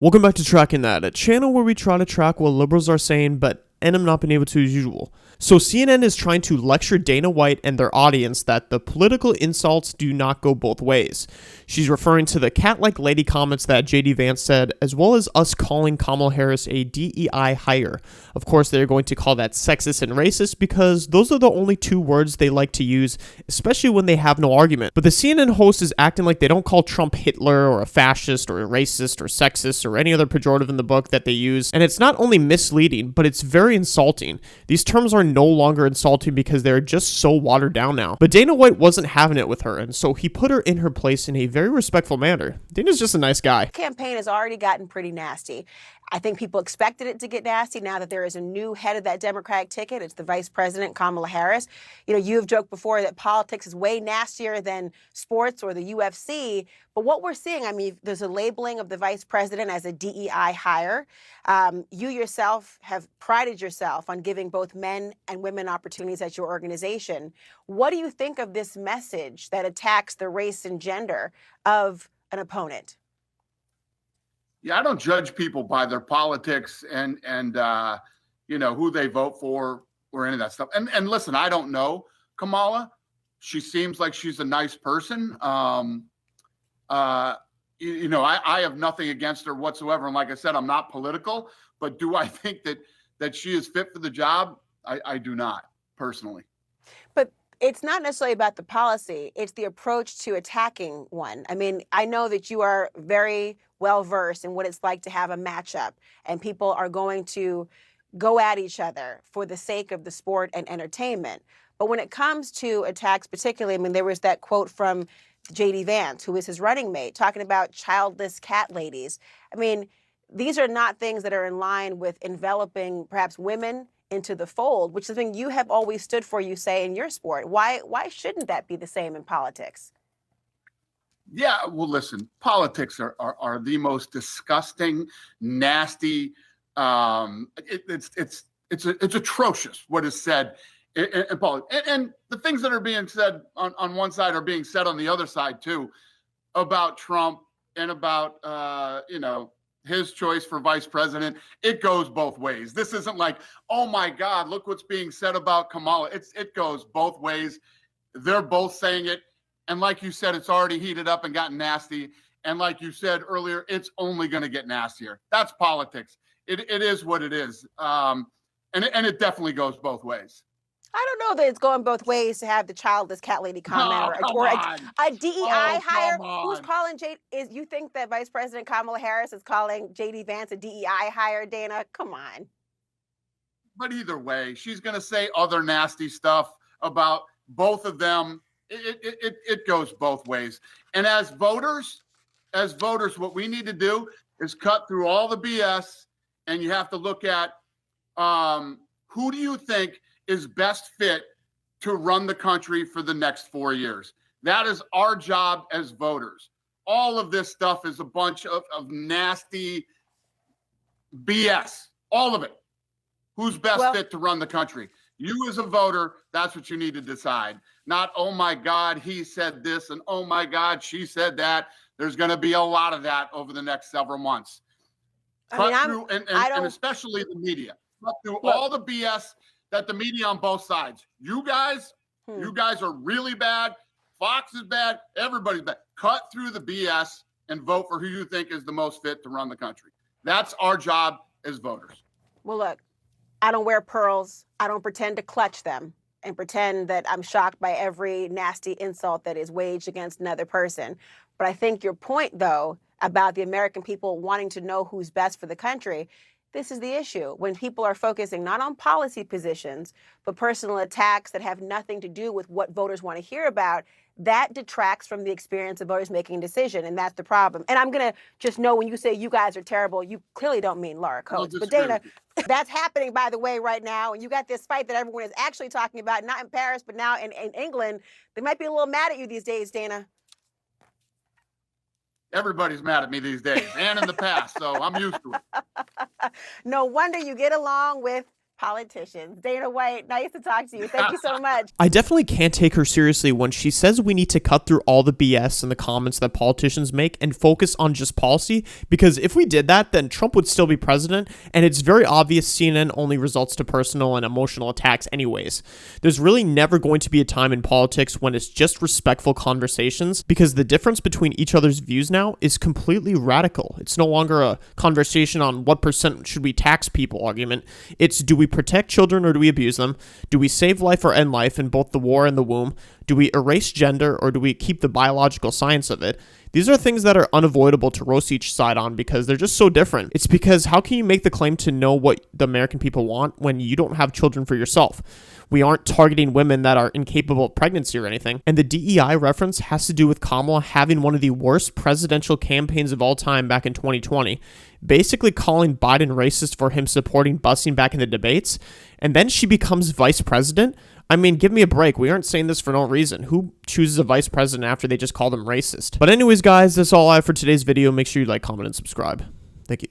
Welcome back to Tracking That, a channel where we try to track what liberals are saying, but end up not being able to as usual. So CNN is trying to lecture Dana White and their audience that the political insults do not go both ways. She's referring to the cat-like lady comments that JD Vance said, as well as us calling Kamala Harris a DEI hire. Of course, they're going to call that sexist and racist because those are the only two words they like to use, especially when they have no argument. But the CNN host is acting like they don't call Trump Hitler or a fascist or a racist or sexist or any other pejorative in the book that they use, and it's not only misleading, but it's very insulting. These terms are no longer insulting because they're just so watered down now. But Dana White wasn't having it with her, and so he put her in her place in a very respectful manner. Dana's just a nice guy. Campaign has already gotten pretty nasty. I think people expected it to get nasty now that there is a new head of that Democratic ticket. It's the Vice President, Kamala Harris. You know, you've joked before that politics is way nastier than sports or the UFC. But what we're seeing, I mean, there's a labeling of the Vice President as a DEI hire. You yourself have prided yourself on giving both men and women opportunities at your organization. What do you think of this message that attacks the race and gender of an opponent? Yeah, I don't judge people by their politics and you know, who they vote for or any of that stuff. And listen, I don't know Kamala. She seems like she's a nice person. You know, I have nothing against her whatsoever. And like I said, I'm not political, but do I think that she is fit for the job? I do not personally. But it's not necessarily about the policy. It's the approach to attacking one. I mean, I know that you are very well versed in what it's like to have a matchup, and people are going to go at each other for the sake of the sport and entertainment. But when it comes to attacks, particularly, I mean, there was that quote from JD Vance, who is his running mate, talking about childless cat ladies. I mean, these are not things that are in line with enveloping perhaps women into the fold, which is something you have always stood for, you say, in your sport. Why shouldn't that be the same in politics? Yeah, well, listen, politics are the most disgusting, nasty. It's atrocious what is said in politics, and the things that are being said on one side are being said on the other side too, about Trump and about you know, his choice for vice president. It goes both ways. This isn't like, oh my God, look what's being said about Kamala. It goes both ways. They're both saying it. And like you said, it's already heated up and gotten nasty. And like you said earlier, it's only going to get nastier. That's politics. It is what it is. And it definitely goes both ways. I don't know that it's going both ways to have the childless cat lady comment or a DEI hire. Who's calling you think that Vice President Kamala Harris is calling JD Vance a DEI hire, Dana? Come on. But either way, she's going to say other nasty stuff about both of them. It goes both ways. And as voters, what we need to do is cut through all the BS, and you have to look at who do you think is best fit to run the country for the next 4 years. That is our job as voters. All of this stuff is a bunch of nasty BS. All of it. Who's best fit to run the country? You as a voter, that's what you need to decide. Not, oh my God, he said this, and oh my God, she said that. There's going to be a lot of that over the next several months. Cut through, and especially the media. Cut through all the BS that the media on both sides. You guys are really bad. Fox is bad. Everybody's bad. Cut through the BS and vote for who you think is the most fit to run the country. That's our job as voters. Well, look, I don't wear pearls. I don't pretend to clutch them and pretend that I'm shocked by every nasty insult that is waged against another person. But I think your point, though, about the American people wanting to know who's best for the country, this is the issue. When people are focusing not on policy positions, but personal attacks that have nothing to do with what voters want to hear about, that detracts from the experience of voters making a decision, and that's the problem. And I'm going to just know when you say you guys are terrible, you clearly don't mean Laura Coates. But Dana, that's happening, by the way, right now. And you got this fight that everyone is actually talking about, not in Paris, but now in England. They might be a little mad at you these days, Dana. Everybody's mad at me these days and in the past, so I'm used to it. No wonder you get along with politicians. Dana White, nice to talk to you. Thank you so much. I definitely can't take her seriously when she says we need to cut through all the BS and the comments that politicians make and focus on just policy, because if we did that, then Trump would still be president, and it's very obvious CNN only results to personal and emotional attacks anyways. There's really never going to be a time in politics when it's just respectful conversations, because the difference between each other's views now is completely radical. It's no longer a conversation on what percent should we tax people argument. It's, do we protect children or do we abuse them? Do we save life or end life in both the war and the womb? Do we erase gender or do we keep the biological science of it? These are things that are unavoidable to roast each side on because they're just so different. It's because how can you make the claim to know what the American people want when you don't have children for yourself? We aren't targeting women that are incapable of pregnancy or anything. And the DEI reference has to do with Kamala having one of the worst presidential campaigns of all time back in 2020, basically calling Biden racist for him supporting busing back in the debates, and then she becomes vice president. I mean, give me a break. We aren't saying this for no reason. Who chooses a vice president after they just called him racist? But anyways, guys, that's all I have for today's video. Make sure you like, comment, and subscribe. Thank you.